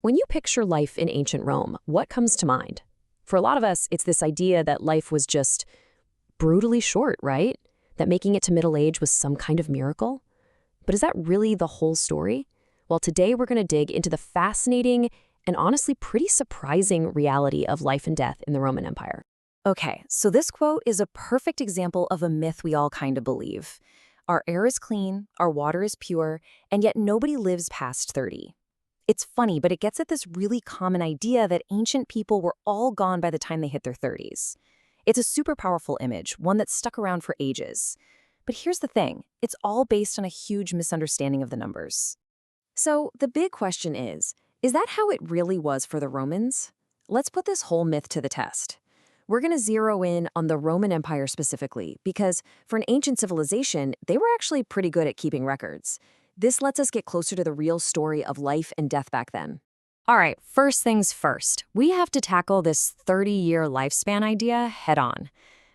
When you picture life in ancient Rome, what comes to mind? For a lot of us, it's this idea that life was just brutally short, right? That making it to middle age was some kind of miracle? But is that really the whole story? Well, today we're going to dig into the fascinating and honestly pretty surprising reality of life and death in the Roman Empire. Okay, so this quote is a perfect example of a myth we all kind of believe. Our air is clean, our water is pure, and yet nobody lives past 30. It's funny, but it gets at this really common idea that ancient people were all gone by the time they hit their 30s. It's a super powerful image, one that's stuck around for ages. But here's the thing, it's all based on a huge misunderstanding of the numbers. So the big question is that how it really was for the Romans? Let's put this whole myth to the test. We're going to zero in on the Roman Empire specifically because for an ancient civilization, they were actually pretty good at keeping records. This lets us get closer to the real story of life and death back then. All right, first things first, we have to tackle this 30-year lifespan idea head on.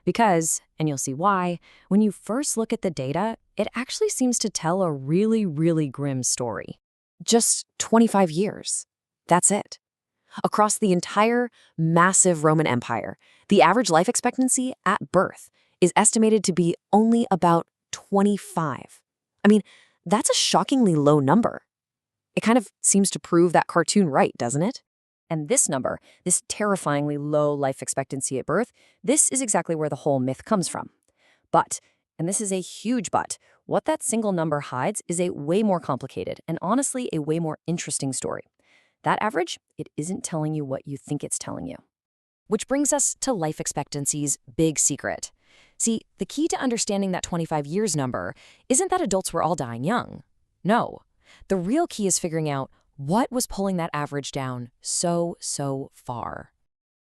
Because, and you'll see why, when you first look at the data, it actually seems to tell a really grim story. Just 25 years. That's it. Across the entire massive Roman Empire, the average life expectancy at birth is estimated to be only about 25. I mean, that's a shockingly low number. It kind of seems to prove that cartoon right, doesn't it? And this number, this terrifyingly low life expectancy at birth, this is exactly where the whole myth comes from. But, and this is a huge but, what that single number hides is a way more complicated and honestly a way more interesting story. That average, it isn't telling you what you think it's telling you. Which brings us to life expectancy's big secret. See, the key to understanding that 25 years number isn't that adults were all dying young. No. The real key is figuring out what was pulling that average down so far.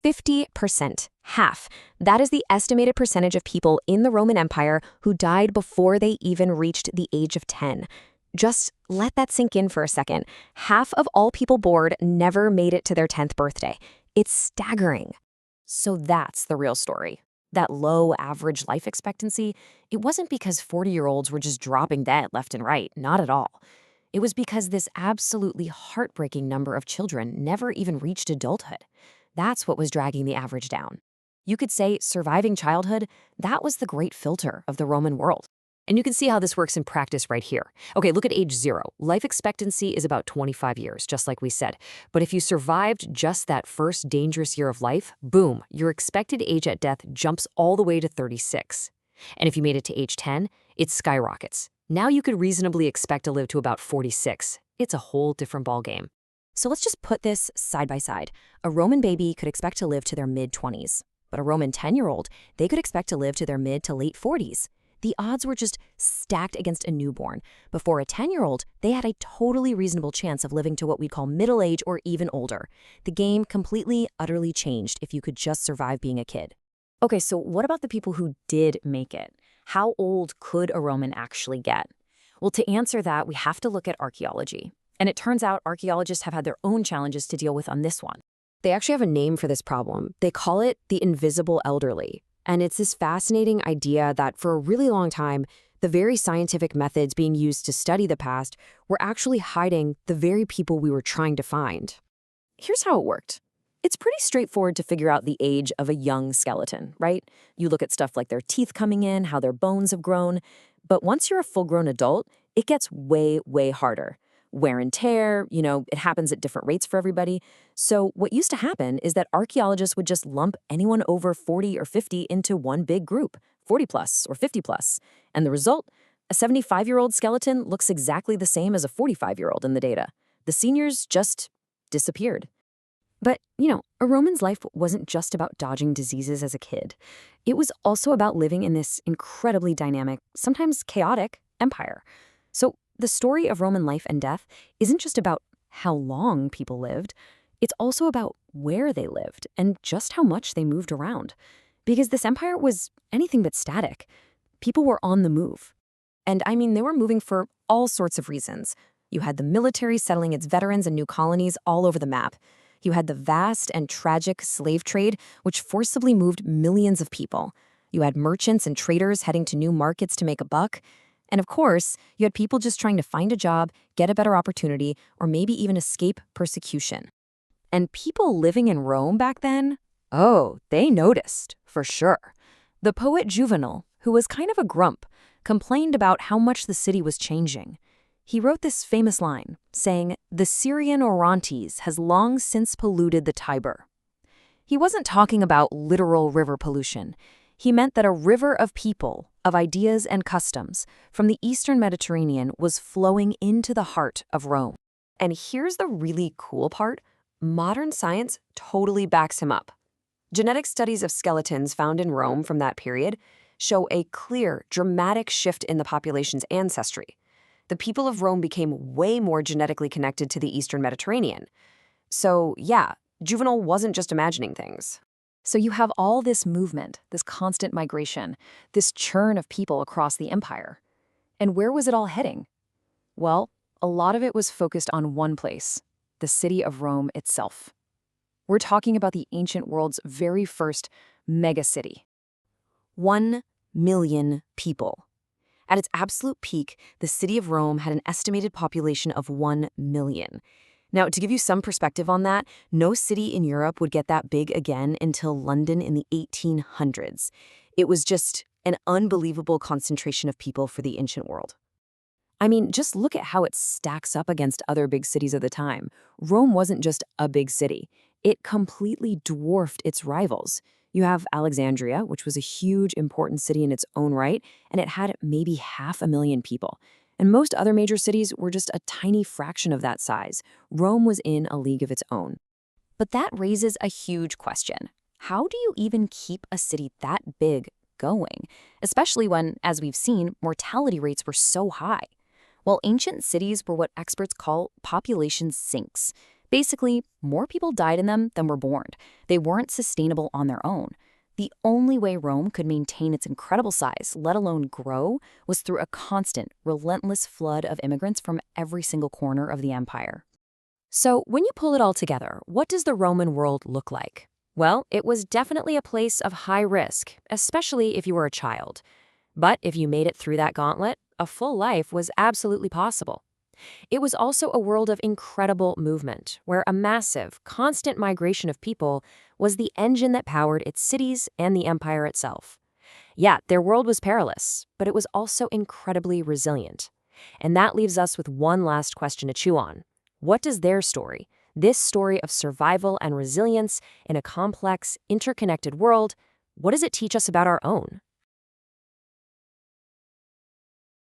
50%, half. That is the estimated percentage of people in the Roman Empire who died before they even reached the age of 10. Just let that sink in for a second. Half of all people born never made it to their 10th birthday. It's staggering. So that's the real story. That low average life expectancy, it wasn't because 40-year-olds were just dropping dead left and right, not at all. It was because this absolutely heartbreaking number of children never even reached adulthood. That's what was dragging the average down. You could say surviving childhood, that was the great filter of the Roman world. And you can see how this works in practice right here. Okay, look at age 0. Life expectancy is about 25 years, just like we said. But if you survived just that first dangerous year of life, boom, your expected age at death jumps all the way to 36. And if you made it to age 10, it skyrockets. Now you could reasonably expect to live to about 46. It's a whole different ballgame. So let's just put this side by side. A Roman baby could expect to live to their mid-20s. But a Roman 10-year-old, they could expect to live to their mid to late 40s. The odds were just stacked against a newborn. Before a 10-year-old, they had a totally reasonable chance of living to what we'd call middle age or even older. The game completely, utterly changed if you could just survive being a kid. Okay, so what about the people who did make it? How old could a Roman actually get? Well, to answer that, we have to look at archaeology. And it turns out archaeologists have had their own challenges to deal with on this one. They actually have a name for this problem. They call it the invisible elderly. And it's this fascinating idea that for a really long time, the very scientific methods being used to study the past were actually hiding the very people we were trying to find. Here's how it worked. It's pretty straightforward to figure out the age of a young skeleton, right? You look at stuff like their teeth coming in, how their bones have grown. But once you're a full-grown adult, it gets way harder. Wear and tear, it happens at different rates for everybody. So what used to happen is that archaeologists would just lump anyone over 40 or 50 into one big group, 40 plus or 50 plus. And the result? A 75-year-old skeleton looks exactly the same as a 45-year-old in the data. The seniors just disappeared. But, a Roman's life wasn't just about dodging diseases as a kid. It was also about living in this incredibly dynamic, sometimes chaotic, empire. So the story of Roman life and death isn't just about how long people lived. It's also about where they lived and just how much they moved around. Because this empire was anything but static. People were on the move. And I mean, they were moving for all sorts of reasons. You had the military settling its veterans and new colonies all over the map. You had the vast and tragic slave trade, which forcibly moved millions of people. You had merchants and traders heading to new markets to make a buck. And of course, you had people just trying to find a job, get a better opportunity, or maybe even escape persecution. And people living in Rome back then? Oh, they noticed, for sure. The poet Juvenal, who was kind of a grump, complained about how much the city was changing. He wrote this famous line, saying, "The Syrian Orontes has long since polluted the Tiber." He wasn't talking about literal river pollution. He meant that a river of people, of ideas and customs, from the eastern Mediterranean was flowing into the heart of Rome. And here's the really cool part. Modern science totally backs him up. Genetic studies of skeletons found in Rome from that period show a clear, dramatic shift in the population's ancestry. The people of Rome became way more genetically connected to the eastern Mediterranean. So, yeah, Juvenal wasn't just imagining things. So you have all this movement, this constant migration, this churn of people across the empire. And where was it all heading? Well, a lot of it was focused on one place, the city of Rome itself. We're talking about the ancient world's very first megacity. 1 million people. At its absolute peak, the city of Rome had an estimated population of 1 million. Now, to give you some perspective on that, no city in Europe would get that big again until London in the 1800s. It was just an unbelievable concentration of people for the ancient world. I mean, just look at how it stacks up against other big cities of the time. Rome wasn't just a big city. It completely dwarfed its rivals. You have Alexandria, which was a huge, important city in its own right, and it had maybe 500,000 people. And most other major cities were just a tiny fraction of that size. Rome was in a league of its own. But that raises a huge question. How do you even keep a city that big going? Especially when, as we've seen, mortality rates were so high. Well, ancient cities were what experts call population sinks. Basically, more people died in them than were born. They weren't sustainable on their own. The only way Rome could maintain its incredible size, let alone grow, was through a constant, relentless flood of immigrants from every single corner of the empire. So, when you pull it all together, what does the Roman world look like? Well, it was definitely a place of high risk, especially if you were a child. But if you made it through that gauntlet, a full life was absolutely possible. It was also a world of incredible movement, where a massive, constant migration of people was the engine that powered its cities and the empire itself. Yeah, their world was perilous, but it was also incredibly resilient. And that leaves us with one last question to chew on. What does their story, this story of survival and resilience in a complex, interconnected world, what does it teach us about our own?